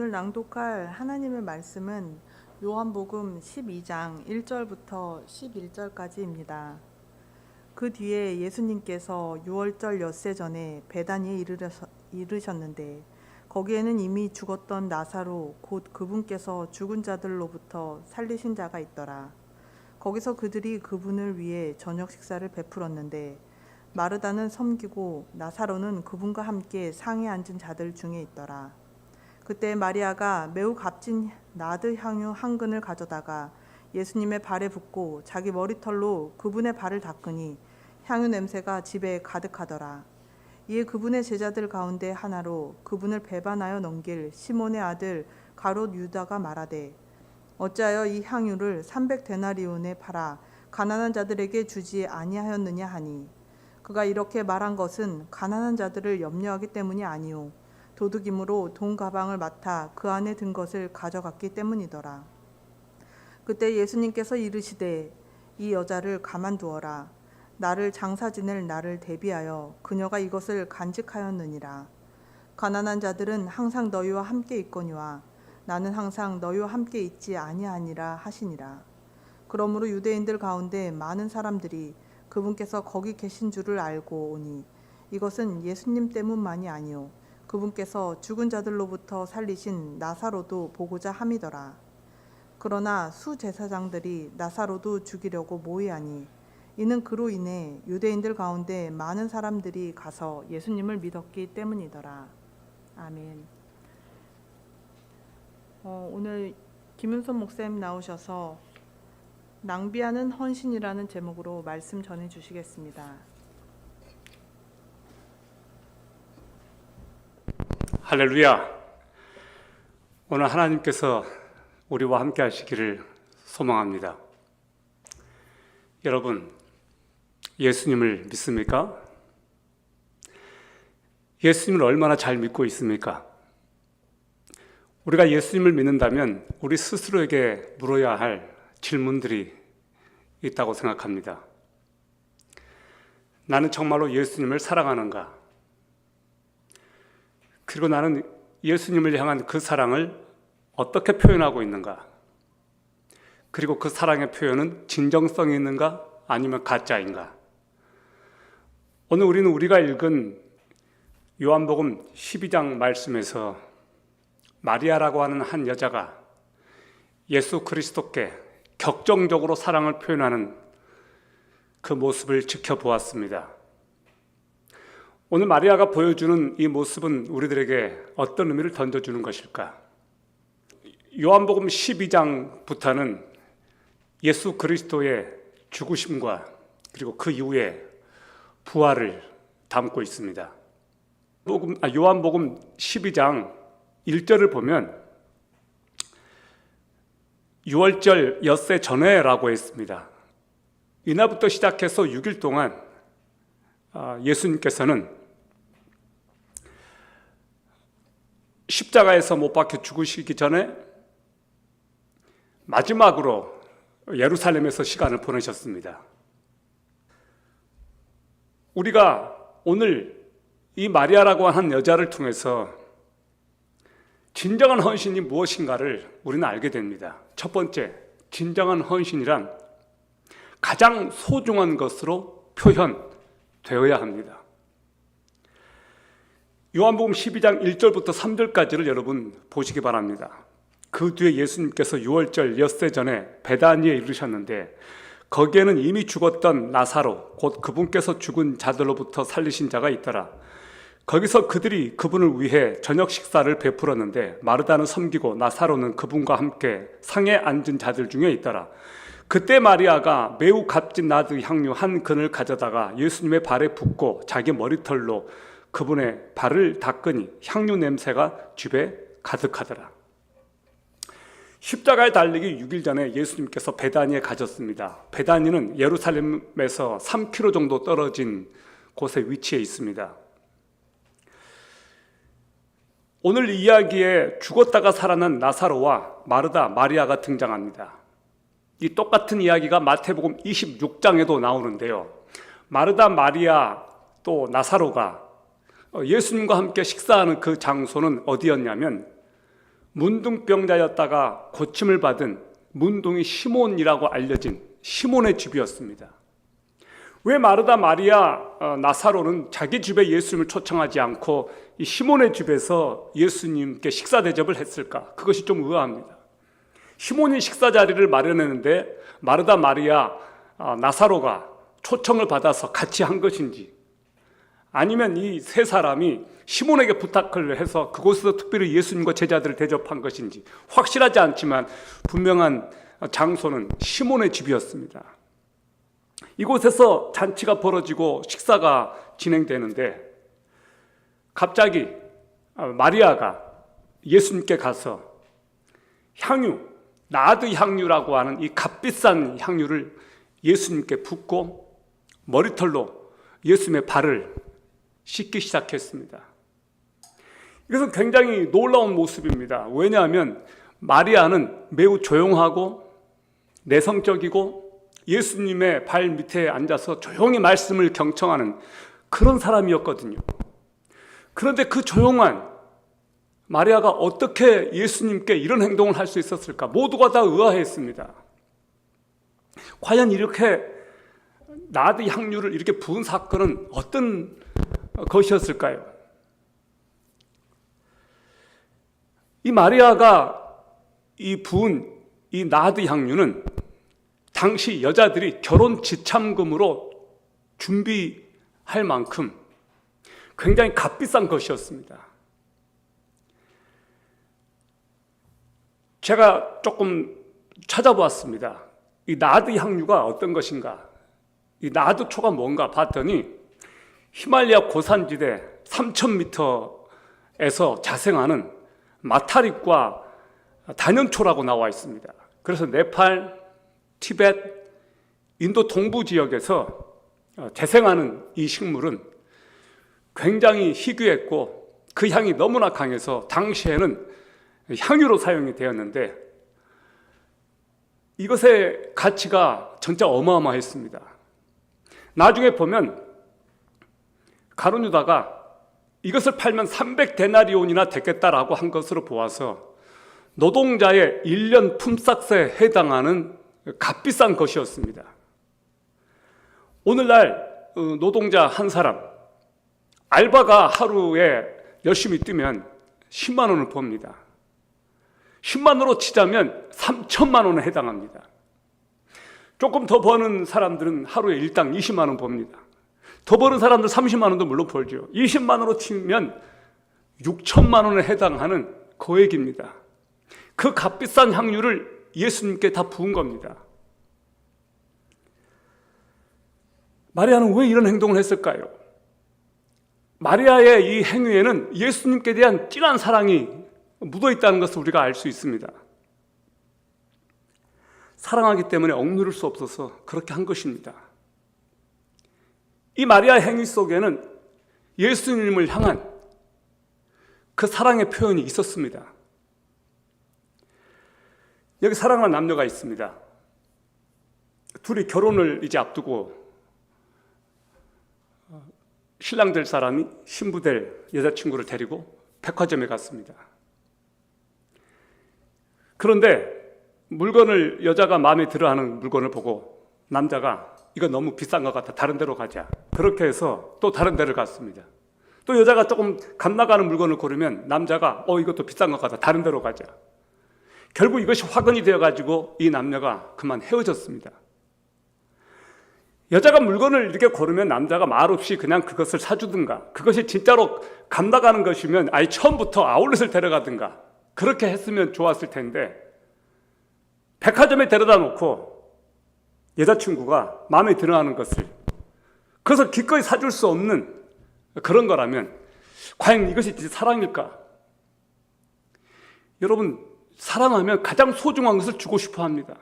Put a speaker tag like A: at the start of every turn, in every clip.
A: 오늘 낭독할 하나님의 말씀은 요한복음 12장 1절부터 11절까지입니다. 그 뒤에 예수님께서 유월절 엿새 전에 베다니에 이르셨는데 거기에는 이미 죽었던 나사로 곧 그분께서 죽은 자들로부터 살리신 자가 있더라. 거기서 그들이 그분을 위해 저녁 식사를 베풀었는데 마르다는 섬기고 나사로는 그분과 함께 상에 앉은 자들 중에 있더라. 그때 마리아가 매우 값진 나드 향유 한 근을 가져다가 예수님의 발에 붓고 자기 머리털로 그분의 발을 닦으니 향유 냄새가 집에 가득하더라. 이에 그분의 제자들 가운데 하나로 그분을 배반하여 넘길 시몬의 아들 가롯 유다가 말하되 어찌하여 이 향유를 300데나리온에 팔아 가난한 자들에게 주지 아니하였느냐 하니 그가 이렇게 말한 것은 가난한 자들을 염려하기 때문이 아니오 도둑임으로 돈 가방을 맡아 그 안에 든 것을 가져갔기 때문이더라. 그때 예수님께서 이르시되 이 여자를 가만두어라. 나를 장사 지낼 나를 대비하여 그녀가 이것을 간직하였느니라. 가난한 자들은 항상 너희와 함께 있거니와 나는 항상 너희와 함께 있지 아니하니라 하시니라. 그러므로 유대인들 가운데 많은 사람들이 그분께서 거기 계신 줄을 알고 오니 이것은 예수님 때문만이 아니오 그분께서 죽은 자들로부터 살리신 나사로도 보고자 함이더라. 그러나 수제사장들이 나사로도 죽이려고 모의하니 이는 그로 인해 유대인들 가운데 많은 사람들이 가서 예수님을 믿었기 때문이더라. 아멘. 오늘 김윤선 목사님 나오셔서 낭비하는 헌신이라는 제목으로 말씀 전해 주시겠습니다.
B: 할렐루야. 오늘 하나님께서 우리와 함께 하시기를 소망합니다. 여러분, 예수님을 믿습니까? 예수님을 얼마나 잘 믿고 있습니까? 우리가 예수님을 믿는다면 우리 스스로에게 물어야 할 질문들이 있다고 생각합니다. 나는 정말로 예수님을 사랑하는가? 그리고 나는 예수님을 향한 그 사랑을 어떻게 표현하고 있는가? 그리고 그 사랑의 표현은 진정성이 있는가? 아니면 가짜인가? 오늘 우리는 우리가 읽은 요한복음 12장 말씀에서 마리아라고 하는 한 여자가 예수 그리스도께 격정적으로 사랑을 표현하는 그 모습을 지켜보았습니다. 오늘 마리아가 보여주는 이 모습은 우리들에게 어떤 의미를 던져주는 것일까? 요한복음 12장부터는 예수 그리스도의 죽으심과 그리고 그 이후에 부활을 담고 있습니다. 요한복음 12장 1절을 보면 유월절 엿새 전에라고 했습니다. 이날부터 시작해서 6일 동안 예수님께서는 십자가에서 못 박혀 죽으시기 전에 마지막으로 예루살렘에서 시간을 보내셨습니다. 우리가 오늘 이 마리아라고 하는 여자를 통해서 진정한 헌신이 무엇인가를 우리는 알게 됩니다. 첫 번째, 진정한 헌신이란 가장 소중한 것으로 표현되어야 합니다. 요한복음 12장 1절부터 3절까지를 여러분 보시기 바랍니다. 그 뒤에 예수님께서 유월절 엿새 전에 베다니에 이르셨는데 거기에는 이미 죽었던 나사로 곧 그분께서 죽은 자들로부터 살리신 자가 있더라. 거기서 그들이 그분을 위해 저녁 식사를 베풀었는데 마르다는 섬기고 나사로는 그분과 함께 상에 앉은 자들 중에 있더라. 그때 마리아가 매우 값진 나드 향유 한 근을 가져다가 예수님의 발에 붓고 자기 머리털로 그분의 발을 닦으니 향유 냄새가 집에 가득하더라. 십자가에 달리기 6일 전에 예수님께서 베다니에 가셨습니다. 베다니는 예루살렘에서 3km 정도 떨어진 곳에 위치해 있습니다. 오늘 이 이야기에 죽었다가 살아난 나사로와 마르다, 마리아가 등장합니다. 이 똑같은 이야기가 마태복음 26장에도 나오는데요. 마르다, 마리아 또 나사로가 예수님과 함께 식사하는 그 장소는 어디였냐면 문둥병자였다가 고침을 받은 문둥이 시몬이라고 알려진 시몬의 집이었습니다. 왜 마르다, 마리아, 나사로는 자기 집에 예수님을 초청하지 않고 이 시몬의 집에서 예수님께 식사 대접을 했을까? 그것이 좀 의아합니다. 시몬이 식사 자리를 마련했는데 마르다, 마리아, 나사로가 초청을 받아서 같이 한 것인지, 아니면 이 세 사람이 시몬에게 부탁을 해서 그곳에서 특별히 예수님과 제자들을 대접한 것인지 확실하지 않지만 분명한 장소는 시몬의 집이었습니다. 이곳에서 잔치가 벌어지고 식사가 진행되는데 갑자기 마리아가 예수님께 가서 향유, 나드 향유라고 하는 이 값비싼 향유를 예수님께 붓고 머리털로 예수님의 발을 씻기 시작했습니다. 이것은 굉장히 놀라운 모습입니다. 왜냐하면 마리아는 매우 조용하고 내성적이고 예수님의 발 밑에 앉아서 조용히 말씀을 경청하는 그런 사람이었거든요. 그런데 그 조용한 마리아가 어떻게 예수님께 이런 행동을 할 수 있었을까? 모두가 다 의아했습니다. 과연 이렇게 나드 향유를 이렇게 부은 사건은 어떤 것이었을까요? 이 마리아가 이 부은 이 나드 향유는 당시 여자들이 결혼 지참금으로 준비할 만큼 굉장히 값비싼 것이었습니다. 제가 조금 찾아보았습니다. 이 나드 향유가 어떤 것인가? 이 나드초가 뭔가 봤더니 히말라야 고산지대 3,000m에서 자생하는 마타릭과 단연초라고 나와 있습니다. 그래서 네팔, 티벳, 인도 동부 지역에서 재생하는 이 식물은 굉장히 희귀했고 그 향이 너무나 강해서 당시에는 향유로 사용이 되었는데 이것의 가치가 진짜 어마어마했습니다. 나중에 보면 가룟 유다가 이것을 팔면 300데나리온이나 되겠다라고 한 것으로 보아서 노동자의 1년 품삯에 해당하는 값비싼 것이었습니다. 오늘날 노동자 한 사람, 알바가 하루에 열심히 뛰면 10만 원을 법니다. 10만 원으로 치자면 3천만 원에 해당합니다. 조금 더 버는 사람들은 하루에 일당 20만 원 법니다. 더 버는 사람들 30만 원도 물론 벌죠. 20만 원으로 치면 6천만 원에 해당하는 거액입니다. 그 값비싼 향유를 예수님께 다 부은 겁니다. 마리아는 왜 이런 행동을 했을까요? 마리아의 이 행위에는 예수님께 대한 진한 사랑이 묻어있다는 것을 우리가 알 수 있습니다. 사랑하기 때문에 억누를 수 없어서 그렇게 한 것입니다. 이 마리아의 행위 속에는 예수님을 향한 그 사랑의 표현이 있었습니다. 여기 사랑하는 남녀가 있습니다. 둘이 결혼을 이제 앞두고 신랑 될 사람이 신부 될 여자친구를 데리고 백화점에 갔습니다. 그런데 물건을 여자가 마음에 들어하는 물건을 보고 남자가 이거 너무 비싼 것 같아, 다른 데로 가자. 그렇게 해서 또 다른 데를 갔습니다. 또 여자가 조금 감 나가는 물건을 고르면 남자가 이것도 비싼 것 같아, 다른 데로 가자. 결국 이것이 화근이 되어가지고 이 남녀가 그만 헤어졌습니다. 여자가 물건을 이렇게 고르면 남자가 말없이 그냥 그것을 사주든가, 그것이 진짜로 감 나가는 것이면 아예 처음부터 아울렛을 데려가든가 그렇게 했으면 좋았을 텐데, 백화점에 데려다 놓고 여자친구가 마음에 들어하는 것을 그것을 기꺼이 사줄 수 없는 그런 거라면 과연 이것이 진짜 사랑일까? 여러분, 사랑하면 가장 소중한 것을 주고 싶어 합니다.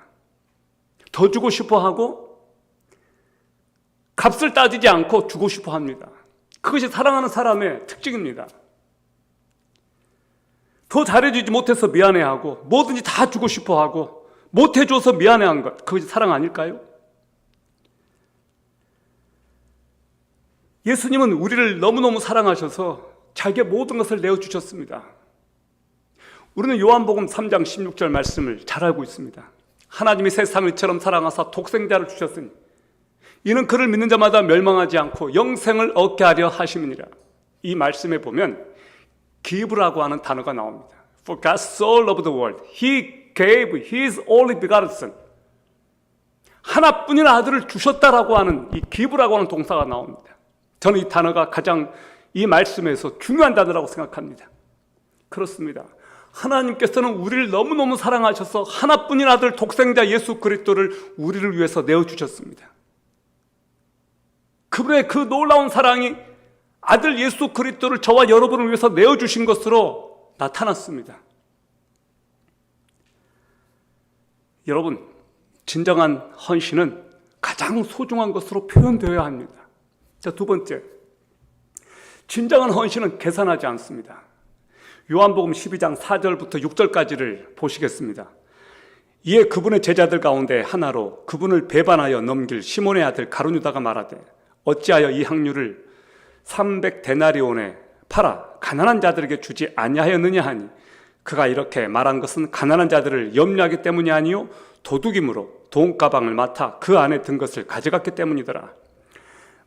B: 더 주고 싶어 하고 값을 따지지 않고 주고 싶어 합니다. 그것이 사랑하는 사람의 특징입니다. 더 잘해주지 못해서 미안해하고 뭐든지 다 주고 싶어 하고 못해줘서 미안해한 것, 그것이 사랑 아닐까요? 예수님은 우리를 너무너무 사랑하셔서 자기의 모든 것을 내어주셨습니다. 우리는 요한복음 3장 16절 말씀을 잘 알고 있습니다. 하나님이 세상을 이처럼 사랑하사 독생자를 주셨으니 이는 그를 믿는 자마다 멸망하지 않고 영생을 얻게 하려 하심이니라. 이 말씀에 보면 give라고 하는 단어가 나옵니다. For God so loved the world, He gave His only begotten Son. 하나뿐인 아들을 주셨다라고 하는 이 give라고 하는 동사가 나옵니다. 저는 이 단어가 가장 이 말씀에서 중요한 단어라고 생각합니다. 그렇습니다. 하나님께서는 우리를 너무너무 사랑하셔서 하나뿐인 아들 독생자 예수 그리스도를 우리를 위해서 내어주셨습니다. 그분의 그 놀라운 사랑이 아들 예수 그리스도를 저와 여러분을 위해서 내어주신 것으로 나타났습니다. 여러분, 진정한 헌신은 가장 소중한 것으로 표현되어야 합니다. 자, 두 번째, 진정한 헌신은 계산하지 않습니다. 요한복음 12장 4절부터 6절까지를 보시겠습니다. 이에 그분의 제자들 가운데 하나로 그분을 배반하여 넘길 시몬의 아들 가룟유다가 말하되 어찌하여 이 향유를 300데나리온에 팔아 가난한 자들에게 주지 아니하였느냐 하니 그가 이렇게 말한 것은 가난한 자들을 염려하기 때문이 아니요 도둑임으로 돈가방을 맡아 그 안에 든 것을 가져갔기 때문이더라.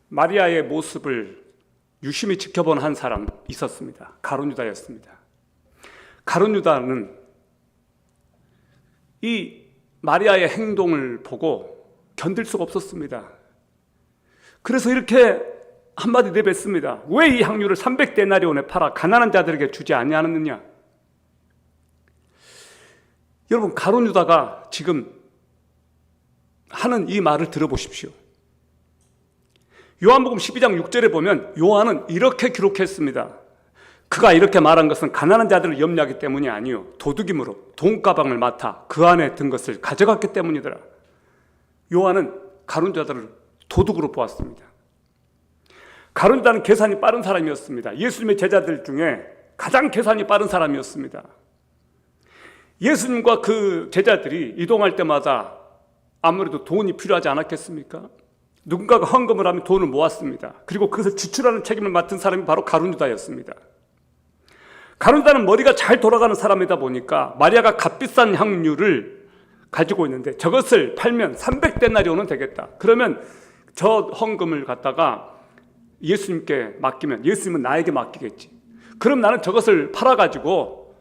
B: 마리아의 모습을 유심히 지켜본 한 사람 있었습니다. 가룟유다였습니다. 가룟유다는 이 마리아의 행동을 보고 견딜 수가 없었습니다. 그래서 이렇게 한마디 내뱉습니다. 왜 이 향유를 300데나리온에 팔아 가난한 자들에게 주지 아니하느냐? 여러분, 가룟유다가 지금 하는 이 말을 들어보십시오. 요한복음 12장 6절에 보면 요한은 이렇게 기록했습니다. 그가 이렇게 말한 것은 가난한 자들을 염려하기 때문이 아니요 도둑임으로 돈가방을 맡아 그 안에 든 것을 가져갔기 때문이더라. 요한은 가룟유다를 도둑으로 보았습니다. 가룟유다는 계산이 빠른 사람이었습니다. 예수님의 제자들 중에 가장 계산이 빠른 사람이었습니다. 예수님과 그 제자들이 이동할 때마다 아무래도 돈이 필요하지 않았겠습니까? 누군가가 헌금을 하면 돈을 모았습니다. 그리고 그것을 지출하는 책임을 맡은 사람이 바로 가룟유다였습니다. 가룟유다는 머리가 잘 돌아가는 사람이다 보니까 마리아가 값비싼 향유를 가지고 있는데 저것을 팔면 300데나리온은 되겠다. 그러면 저 헌금을 갖다가 예수님께 맡기면 예수님은 나에게 맡기겠지. 그럼 나는 저것을 팔아가지고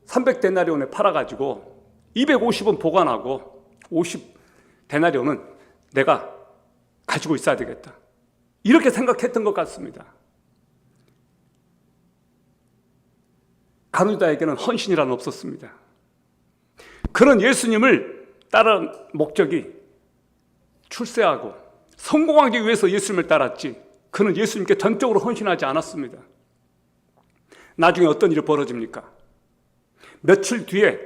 B: 300데나리온에 팔아가지고 250원 보관하고 50데나리온은 내가 가지고 있어야 되겠다. 이렇게 생각했던 것 같습니다. 가룟유다에게는 헌신이란 없었습니다. 그는 예수님을 따른 목적이 출세하고 성공하기 위해서 예수님을 따랐지 그는 예수님께 전적으로 헌신하지 않았습니다. 나중에 어떤 일이 벌어집니까? 며칠 뒤에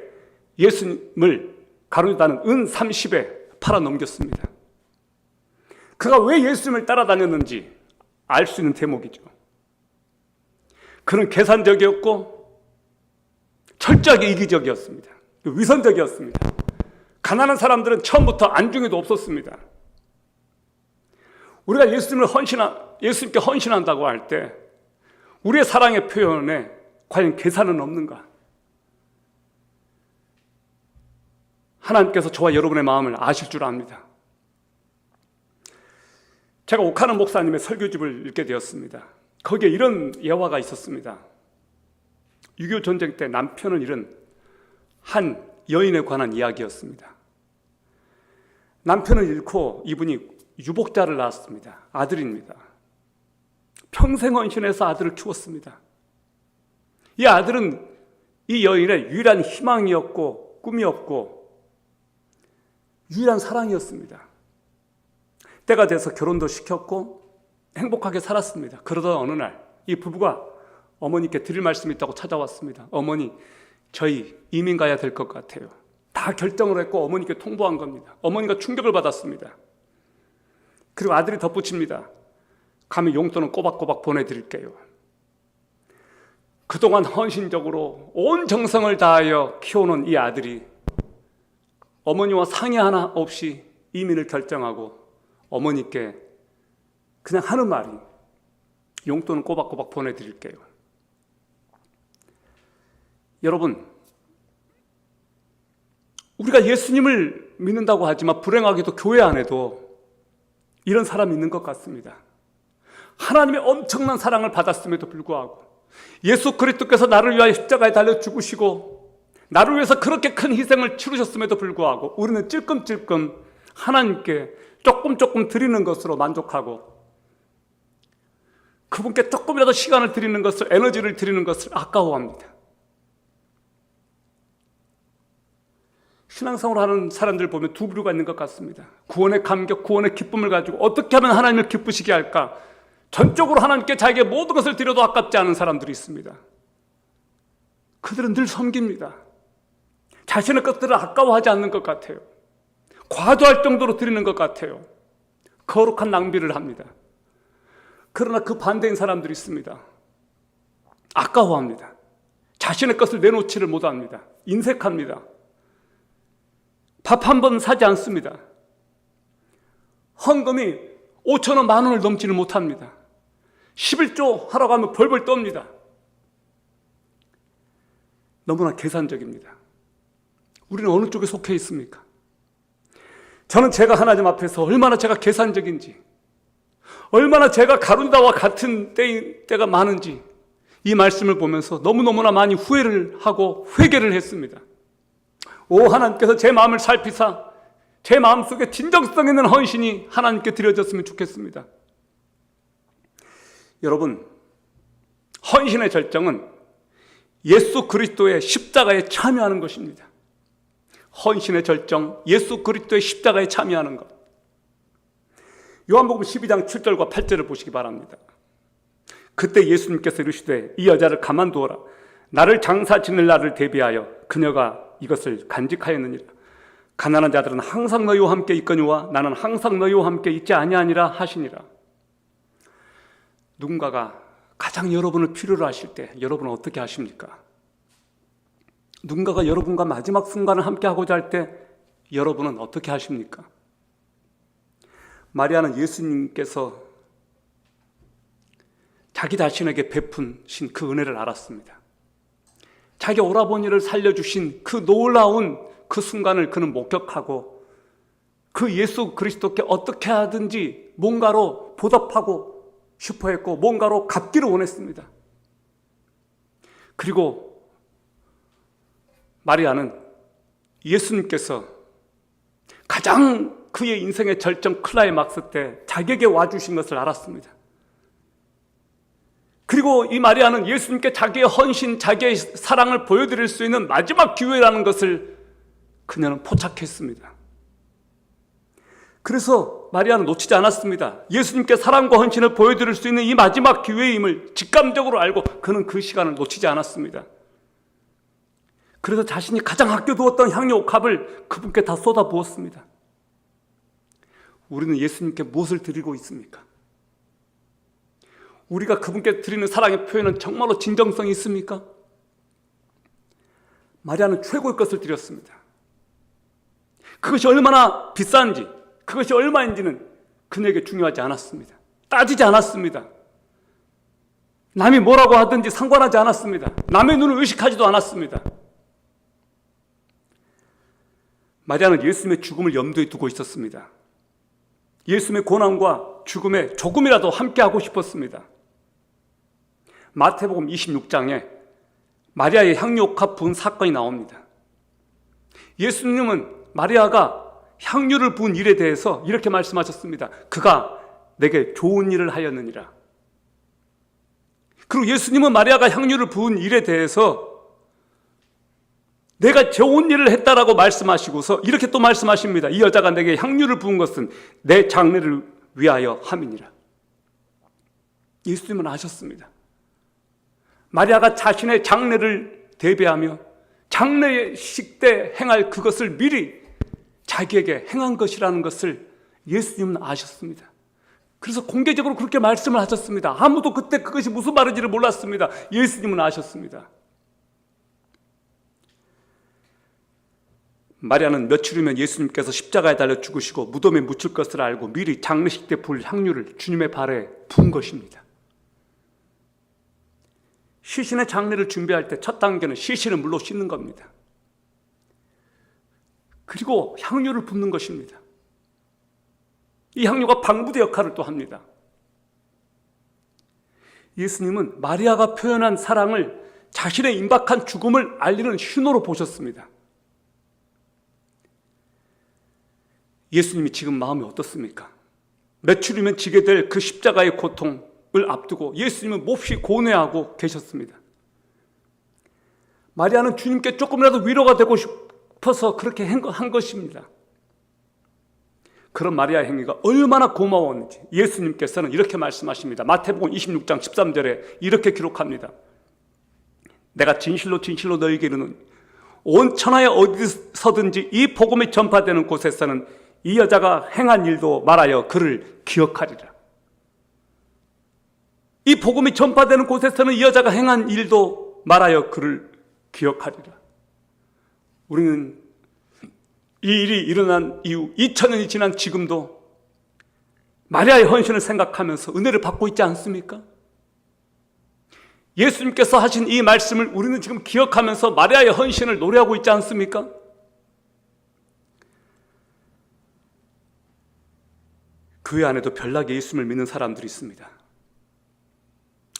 B: 예수님을 가룟유다는 은 30에 팔아 넘겼습니다. 그가 왜 예수님을 따라다녔는지 알 수 있는 대목이죠. 그는 계산적이었고 철저하게 이기적이었습니다. 위선적이었습니다. 가난한 사람들은 처음부터 안중에도 없었습니다. 우리가 예수님께 헌신한다고 할 때 우리의 사랑의 표현에 과연 계산은 없는가? 하나님께서 저와 여러분의 마음을 아실 줄 압니다. 제가 오카노 목사님의 설교집을 읽게 되었습니다. 거기에 이런 예화가 있었습니다. 6.25 전쟁 때 남편을 잃은 한 여인에 관한 이야기였습니다. 남편을 잃고 이분이 유복자를 낳았습니다. 아들입니다. 평생 헌신해서 아들을 키웠습니다. 이 아들은 이 여인의 유일한 희망이었고 꿈이었고 유일한 사랑이었습니다. 때가 돼서 결혼도 시켰고 행복하게 살았습니다. 그러던 어느 날 이 부부가 어머니께 드릴 말씀이 있다고 찾아왔습니다. 어머니, 저희 이민 가야 될 것 같아요. 다 결정을 했고 어머니께 통보한 겁니다. 어머니가 충격을 받았습니다. 그리고 아들이 덧붙입니다. 가면 용돈은 꼬박꼬박 보내드릴게요. 그동안 헌신적으로 온 정성을 다하여 키워놓은 이 아들이 어머니와 상의 하나 없이 이민을 결정하고 어머니께 그냥 하는 말이 용돈은 꼬박꼬박 보내드릴게요. 여러분, 우리가 예수님을 믿는다고 하지만 불행하게도 교회 안에도 이런 사람이 있는 것 같습니다. 하나님의 엄청난 사랑을 받았음에도 불구하고 예수 그리스도께서 나를 위하여 십자가에 달려 죽으시고 나를 위해서 그렇게 큰 희생을 치르셨음에도 불구하고 우리는 찔끔찔끔 하나님께 조금 드리는 것으로 만족하고 그분께 조금이라도 시간을 드리는 것을, 에너지를 드리는 것을 아까워합니다. 신앙생활을 하는 사람들 보면 두 부류가 있는 것 같습니다. 구원의 감격, 구원의 기쁨을 가지고 어떻게 하면 하나님을 기쁘시게 할까? 전적으로 하나님께 자기의 모든 것을 드려도 아깝지 않은 사람들이 있습니다. 그들은 늘 섬깁니다. 자신의 것들을 아까워하지 않는 것 같아요. 과도할 정도로 드리는 것 같아요. 거룩한 낭비를 합니다. 그러나 그 반대인 사람들이 있습니다. 아까워합니다. 자신의 것을 내놓지를 못합니다. 인색합니다. 밥 한 번 사지 않습니다. 헌금이 5,000원, 10,000원을 넘지는 못합니다. 11조 하라고 하면 벌벌 떱니다. 너무나 계산적입니다. 우리는 어느 쪽에 속해 있습니까? 저는 제가 하나님 앞에서 얼마나 제가 계산적인지, 얼마나 제가 가룟다와 같은 때가 많은지 이 말씀을 보면서 너무너무나 많이 후회를 하고 회개를 했습니다. 오, 하나님께서 제 마음을 살피사 제 마음속에 진정성 있는 헌신이 하나님께 드려졌으면 좋겠습니다. 여러분, 헌신의 절정은 예수 그리스도의 십자가에 참여하는 것입니다. 헌신의 절정, 예수 그리스도의 십자가에 참여하는 것. 요한복음 12장 7절과 8절을 보시기 바랍니다. 그때 예수님께서 이르시되 이 여자를 가만두어라. 나를 장사 지낼 날을 대비하여 그녀가 이것을 간직하였느니라. 가난한 자들은 항상 너희와 함께 있거니와 나는 항상 너희와 함께 있지 아니하니라 하시니라. 누군가가 가장 여러분을 필요로 하실 때 여러분은 어떻게 하십니까? 누군가가 여러분과 마지막 순간을 함께 하고자 할 때 여러분은 어떻게 하십니까? 마리아는 예수님께서 자기 자신에게 베푼신 그 은혜를 알았습니다. 자기 오라버니를 살려주신 그 놀라운 그 순간을 그는 목격하고 그 예수 그리스도께 어떻게 하든지 뭔가로 보답하고 싶어했고 뭔가로 갚기를 원했습니다. 그리고 마리아는 예수님께서 가장 그의 인생의 절정 클라이막스 때 자기에게 와주신 것을 알았습니다. 그리고 이 마리아는 예수님께 자기의 헌신, 자기의 사랑을 보여드릴 수 있는 마지막 기회라는 것을 그녀는 포착했습니다. 그래서 마리아는 놓치지 않았습니다. 예수님께 사랑과 헌신을 보여드릴 수 있는 이 마지막 기회임을 직감적으로 알고 그는 그 시간을 놓치지 않았습니다. 그래서 자신이 가장 아껴두었던 향유 옥합을 그분께 다 쏟아부었습니다. 우리는 예수님께 무엇을 드리고 있습니까? 우리가 그분께 드리는 사랑의 표현은 정말로 진정성이 있습니까? 마리아는 최고의 것을 드렸습니다. 그것이 얼마나 비싼지, 그것이 얼마인지는 그녀에게 중요하지 않았습니다. 따지지 않았습니다. 남이 뭐라고 하든지 상관하지 않았습니다. 남의 눈을 의식하지도 않았습니다. 마리아는 예수님의 죽음을 염두에 두고 있었습니다. 예수님의 고난과 죽음에 조금이라도 함께하고 싶었습니다. 마태복음 26장에 마리아의 향유옥합 부은 사건이 나옵니다. 예수님은 마리아가 향유를 부은 일에 대해서 이렇게 말씀하셨습니다. 그가 내게 좋은 일을 하였느니라. 그리고 예수님은 마리아가 향유를 부은 일에 대해서 내가 좋은 일을 했다라고 말씀하시고서 이렇게 또 말씀하십니다. 이 여자가 내게 향유를 부은 것은 내 장례를 위하여 함이니라. 예수님은 아셨습니다. 마리아가 자신의 장례를 대비하며 장례식 때 행할 그것을 미리 자기에게 행한 것이라는 것을 예수님은 아셨습니다. 그래서 공개적으로 그렇게 말씀을 하셨습니다. 아무도 그때 그것이 무슨 말인지를 몰랐습니다. 예수님은 아셨습니다. 마리아는 며칠 후면 예수님께서 십자가에 달려 죽으시고 무덤에 묻힐 것을 알고 미리 장례식 때 불 향유를 주님의 발에 부은 것입니다. 시신의 장례를 준비할 때 첫 단계는 시신을 물로 씻는 겁니다. 그리고 향유를 붓는 것입니다. 이 향유가 방부제 역할을 또 합니다. 예수님은 마리아가 표현한 사랑을 자신의 임박한 죽음을 알리는 신호로 보셨습니다. 예수님이 지금 마음이 어떻습니까? 며칠이면 지게 될 그 십자가의 고통을 앞두고 예수님은 몹시 고뇌하고 계셨습니다. 마리아는 주님께 조금이라도 위로가 되고 싶어서 그렇게 한 것입니다. 그런 마리아의 행위가 얼마나 고마웠는지 예수님께서는 이렇게 말씀하십니다. 마태복음 26장 13절에 이렇게 기록합니다. 내가 진실로 진실로 너희에게 이르노니 온 천하에 어디서든지 이 복음이 전파되는 곳에서는 이 여자가 행한 일도 말하여 그를 기억하리라. 이 복음이 전파되는 곳에서는 이 여자가 행한 일도 말하여 그를 기억하리라. 우리는 이 일이 일어난 이후 2000년이 지난 지금도 마리아의 헌신을 생각하면서 은혜를 받고 있지 않습니까? 예수님께서 하신 이 말씀을 우리는 지금 기억하면서 마리아의 헌신을 노래하고 있지 않습니까? 교회 안에도 별나게 예수님을 믿는 사람들이 있습니다.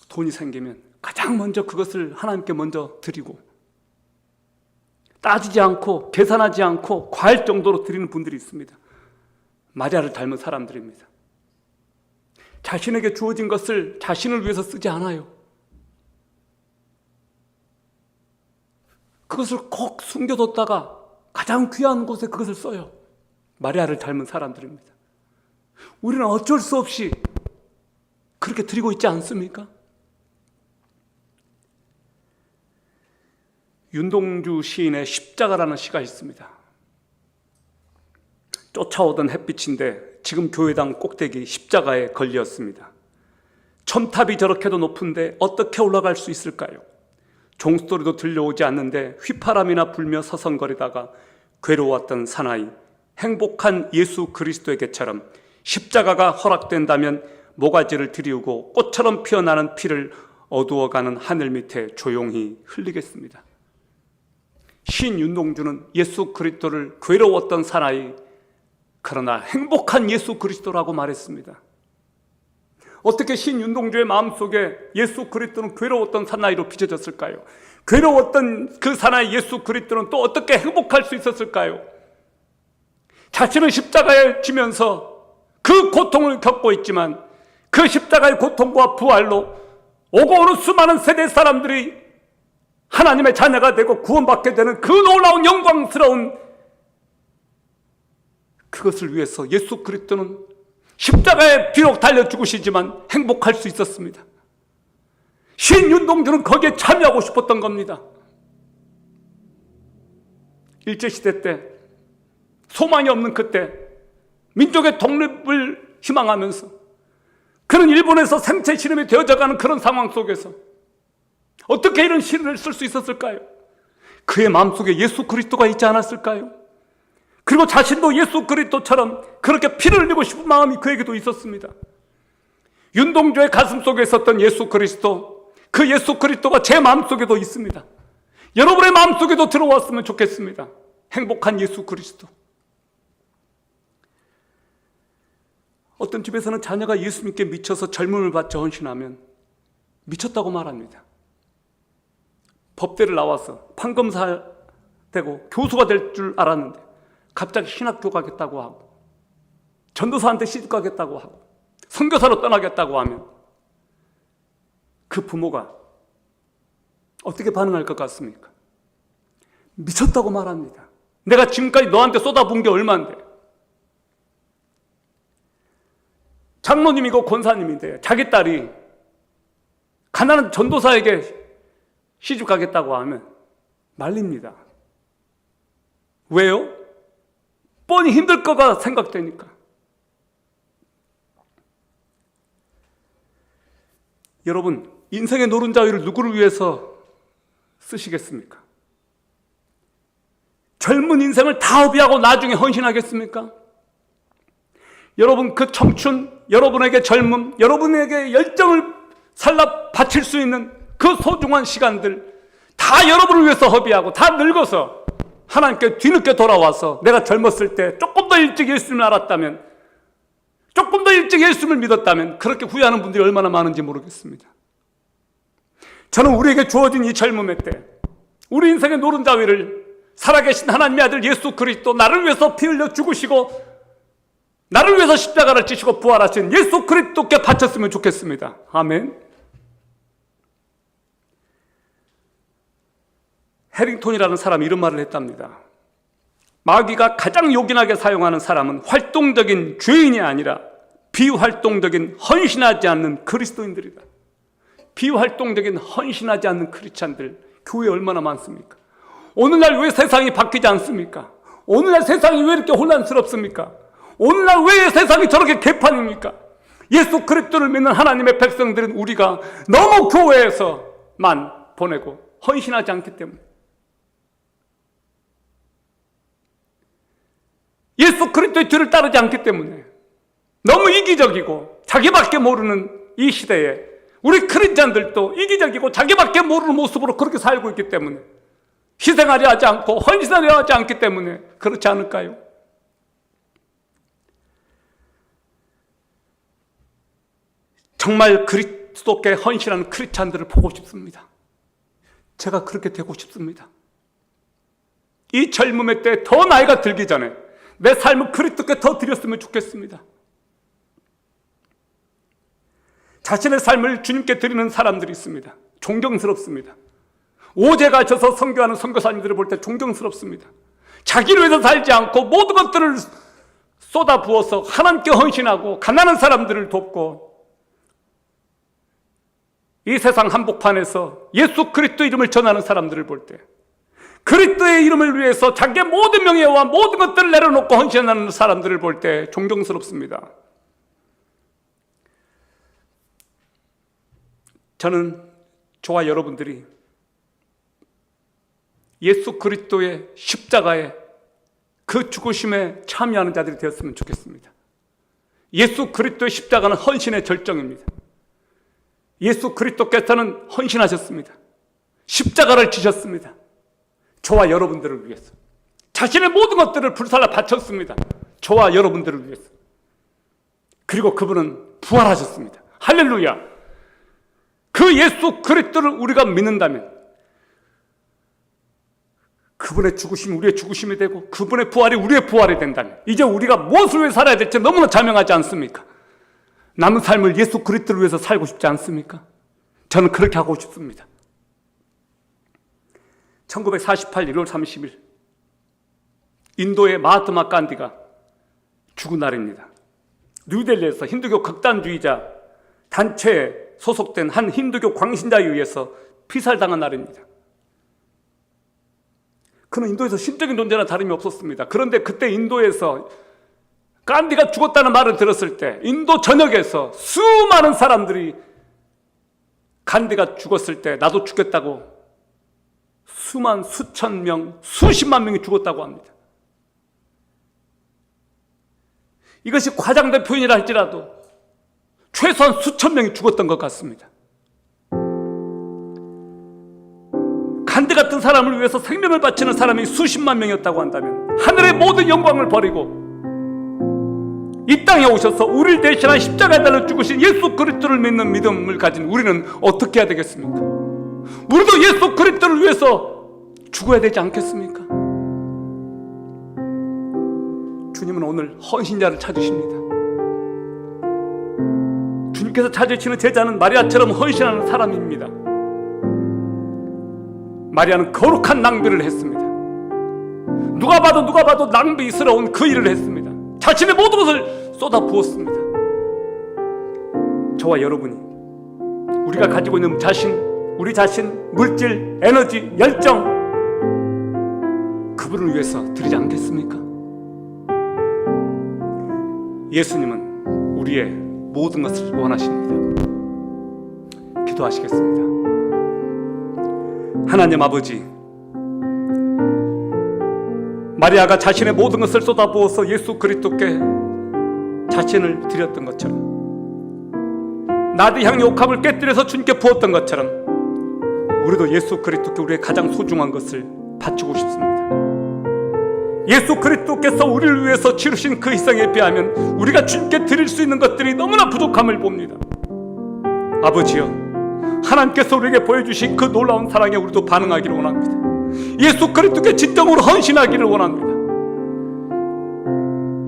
B: 돈이 생기면 가장 먼저 그것을 하나님께 먼저 드리고 따지지 않고 계산하지 않고 과할 정도로 드리는 분들이 있습니다. 마리아를 닮은 사람들입니다. 자신에게 주어진 것을 자신을 위해서 쓰지 않아요. 그것을 꼭 숨겨뒀다가 가장 귀한 곳에 그것을 써요. 마리아를 닮은 사람들입니다. 우리는 어쩔 수 없이 그렇게 드리고 있지 않습니까? 윤동주 시인의 십자가라는 시가 있습니다. 쫓아오던 햇빛인데 지금 교회당 꼭대기 십자가에 걸렸습니다. 첨탑이 저렇게도 높은데 어떻게 올라갈 수 있을까요? 종소리도 들려오지 않는데 휘파람이나 불며 서성거리다가 괴로웠던 사나이, 행복한 예수 그리스도에게처럼 십자가가 허락된다면 모가지를 들이우고 꽃처럼 피어나는 피를 어두워가는 하늘 밑에 조용히 흘리겠습니다. 시인 윤동주는 예수 그리스도를 괴로웠던 사나이, 그러나 행복한 예수 그리스도라고 말했습니다. 어떻게 시인 윤동주의 마음속에 예수 그리스도는 괴로웠던 사나이로 빚어졌을까요? 괴로웠던 그 사나이 예수 그리스도는 또 어떻게 행복할 수 있었을까요? 자신은 십자가에 지면서 그 고통을 겪고 있지만 그 십자가의 고통과 부활로 오고 오는 수많은 세대 사람들이 하나님의 자녀가 되고 구원받게 되는 그 놀라운 영광스러운 그것을 위해서 예수 그리스도는 십자가에 비록 달려 죽으시지만 행복할 수 있었습니다. 시인 윤동주는 거기에 참여하고 싶었던 겁니다. 일제시대 때 소망이 없는 그때 민족의 독립을 희망하면서 그런 일본에서 생체 실험이 되어져가는 그런 상황 속에서 어떻게 이런 시를 쓸 수 있었을까요? 그의 마음속에 예수 그리스도가 있지 않았을까요? 그리고 자신도 예수 그리스도처럼 그렇게 피를 흘리고 싶은 마음이 그에게도 있었습니다. 윤동주의 가슴 속에 있었던 예수 그리스도, 그 예수 그리스도가 제 마음속에도 있습니다. 여러분의 마음속에도 들어왔으면 좋겠습니다. 행복한 예수 그리스도. 어떤 집에서는 자녀가 예수님께 미쳐서 젊음을 바쳐 헌신하면 미쳤다고 말합니다. 법대를 나와서 판검사 되고 교수가 될 줄 알았는데 갑자기 신학교 가겠다고 하고 전도사한테 시집 가겠다고 하고 선교사로 떠나겠다고 하면 그 부모가 어떻게 반응할 것 같습니까? 미쳤다고 말합니다. 내가 지금까지 너한테 쏟아부은 게 얼마인데. 장로님이고 권사님인데 자기 딸이 가난한 전도사에게 시집 가겠다고 하면 말립니다. 왜요? 뻔히 힘들 거가 생각되니까. 여러분, 인생의 노른자위를 누구를 위해서 쓰시겠습니까? 젊은 인생을 다 허비하고 나중에 헌신하겠습니까? 여러분, 그 청춘, 여러분에게 젊음, 여러분에게 열정을 살라 바칠 수 있는 그 소중한 시간들 다 여러분을 위해서 허비하고 다 늙어서 하나님께 뒤늦게 돌아와서 내가 젊었을 때 조금 더 일찍 예수님을 알았다면, 조금 더 일찍 예수님을 믿었다면, 그렇게 후회하는 분들이 얼마나 많은지 모르겠습니다. 저는 우리에게 주어진 이 젊음의 때, 우리 인생의 노른자위를 살아계신 하나님의 아들 예수 그리스도, 나를 위해서 피 흘려 죽으시고 나를 위해서 십자가를 지시고 부활하신 예수 그리스도께 바쳤으면 좋겠습니다. 아멘. 해링턴이라는 사람이 이런 말을 했답니다. 마귀가 가장 요긴하게 사용하는 사람은 활동적인 죄인이 아니라 비활동적인 헌신하지 않는 그리스도인들이다. 비활동적인 헌신하지 않는 크리스찬들 교회에 얼마나 많습니까? 오늘날 왜 세상이 바뀌지 않습니까? 오늘날 세상이 왜 이렇게 혼란스럽습니까? 오늘날 왜 세상이 저렇게 개판입니까? 예수 그리스도를 믿는 하나님의 백성들은 우리가 너무 교회에서만 보내고 헌신하지 않기 때문에, 예수 그리스도의 뒤를 따르지 않기 때문에, 너무 이기적이고 자기밖에 모르는 이 시대에 우리 크리스찬들도 이기적이고 자기밖에 모르는 모습으로 그렇게 살고 있기 때문에, 희생하려 하지 않고 헌신하려 하지 않기 때문에 그렇지 않을까요? 정말 그리스도께 헌신하는 크리스찬들을 보고 싶습니다. 제가 그렇게 되고 싶습니다. 이 젊음의 때 더 나이가 들기 전에 내 삶을 그리스도께 더 드렸으면 좋겠습니다. 자신의 삶을 주님께 드리는 사람들이 있습니다. 존경스럽습니다. 오제 가셔서 선교하는 선교사님들을 볼 때 존경스럽습니다. 자기를 위해서 살지 않고 모든 것들을 쏟아부어서 하나님께 헌신하고 가난한 사람들을 돕고, 이 세상 한복판에서 예수 그리스도 이름을 전하는 사람들을 볼 때, 그리스도의 이름을 위해서 자기의 모든 명예와 모든 것들을 내려놓고 헌신하는 사람들을 볼 때 존경스럽습니다. 저는 저와 여러분들이 예수 그리스도의 십자가에 그 죽으심에 참여하는 자들이 되었으면 좋겠습니다. 예수 그리스도의 십자가는 헌신의 절정입니다. 예수 그리스도께서는 헌신하셨습니다. 십자가를 지셨습니다. 저와 여러분들을 위해서 자신의 모든 것들을 불살라 바쳤습니다. 저와 여러분들을 위해서. 그리고 그분은 부활하셨습니다. 할렐루야. 그 예수 그리스도를 우리가 믿는다면 그분의 죽으심이 우리의 죽으심이 되고 그분의 부활이 우리의 부활이 된다면 이제 우리가 무엇을 위해 살아야 될지 너무나 자명하지 않습니까? 남은 삶을 예수 그리스도를 위해서 살고 싶지 않습니까? 저는 그렇게 하고 싶습니다. 1948 1월 30일 인도의 마하트마 간디가 죽은 날입니다. 뉴델리에서 힌두교 극단주의자 단체에 소속된 한 힌두교 광신자에 의해서 피살당한 날입니다. 그는 인도에서 신적인 존재나 다름이 없었습니다. 그런데 그때 인도에서 간디가 죽었다는 말을 들었을 때 인도 전역에서 수많은 사람들이 간디가 죽었을 때 나도 죽겠다고 수천 명, 수십만 명이 죽었다고 합니다. 이것이 과장된 표현이라 할지라도 최소한 수천 명이 죽었던 것 같습니다. 간디 같은 사람을 위해서 생명을 바치는 사람이 수십만 명이었다고 한다면 하늘의 모든 영광을 버리고 이 땅에 오셔서 우리를 대신한 십자가에 달려 죽으신 예수 그리스도를 믿는 믿음을 가진 우리는 어떻게 해야 되겠습니까? 우리도 예수 그리스도를 위해서 죽어야 되지 않겠습니까? 주님은 오늘 헌신자를 찾으십니다. 주님께서 찾으시는 제자는 마리아처럼 헌신하는 사람입니다. 마리아는 거룩한 낭비를 했습니다. 누가 봐도 낭비스러운 그 일을 했습니다. 자신의 모든 것을 쏟아부었습니다. 저와 여러분이 우리가 가지고 있는 우리 자신, 물질, 에너지, 열정 그분을 위해서 드리지 않겠습니까? 예수님은 우리의 모든 것을 원하십니다. 기도하시겠습니다. 하나님 아버지, 마리아가 자신의 모든 것을 쏟아부어서 예수 그리스도께 자신을 드렸던 것처럼 나드 향의 옥합을 깨뜨려서 주님께 부었던 것처럼 우리도 예수 그리스도께 우리의 가장 소중한 것을 바치고 싶습니다. 예수 그리스도께서 우리를 위해서 치르신 그 희생에 비하면 우리가 주님께 드릴 수 있는 것들이 너무나 부족함을 봅니다. 아버지여, 하나님께서 우리에게 보여주신 그 놀라운 사랑에 우리도 반응하기를 원합니다. 예수 그리스도께 진정으로 헌신하기를 원합니다.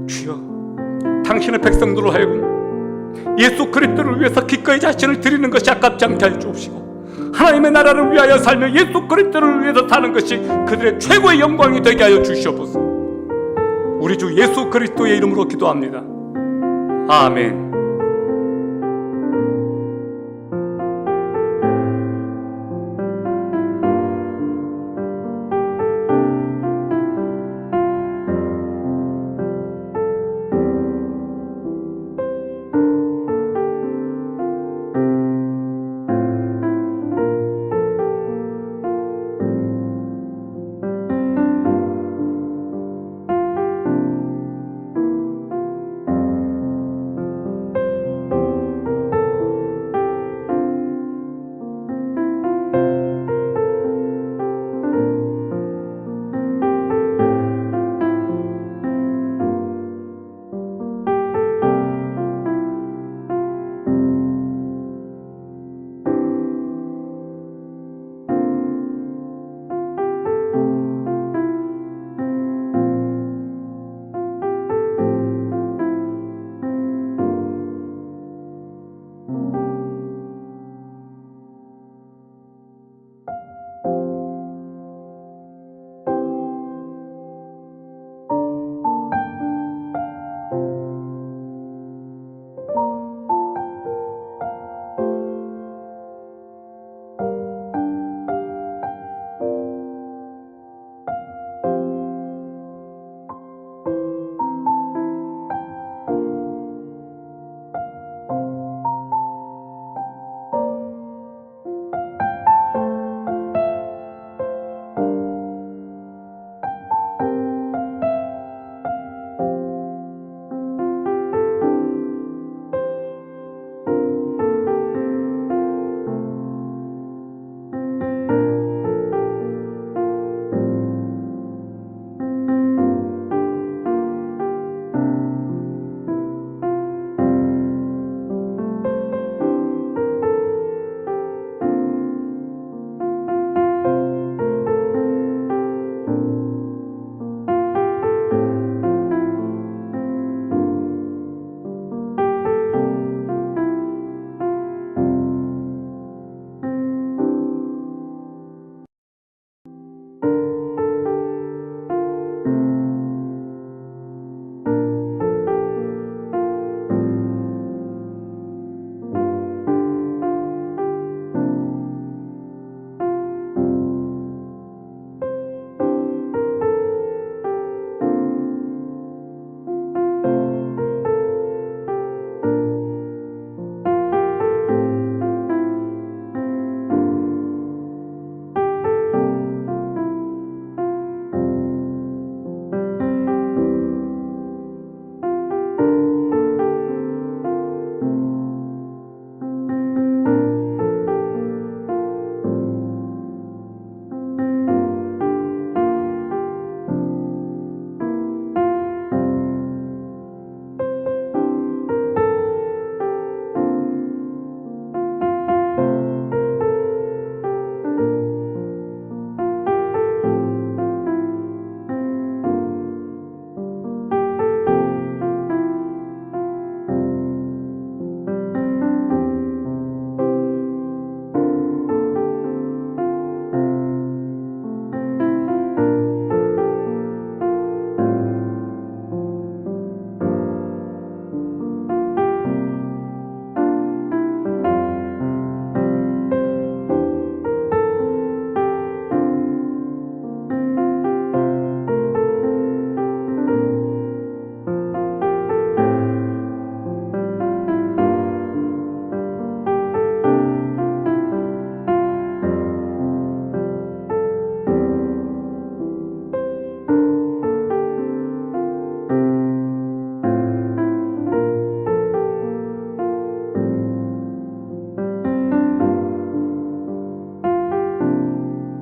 B: 주여, 당신의 백성들로 하여금 예수 그리스도를 위해서 기꺼이 자신을 드리는 것이 아깝지 않게 해 주옵시고, 하나님의 나라를 위하여 살며 예수 그리스도를 위해서 사는 것이 그들의 최고의 영광이 되게 하여 주시옵소서. 우리 주 예수 그리스도의 이름으로 기도합니다. 아멘.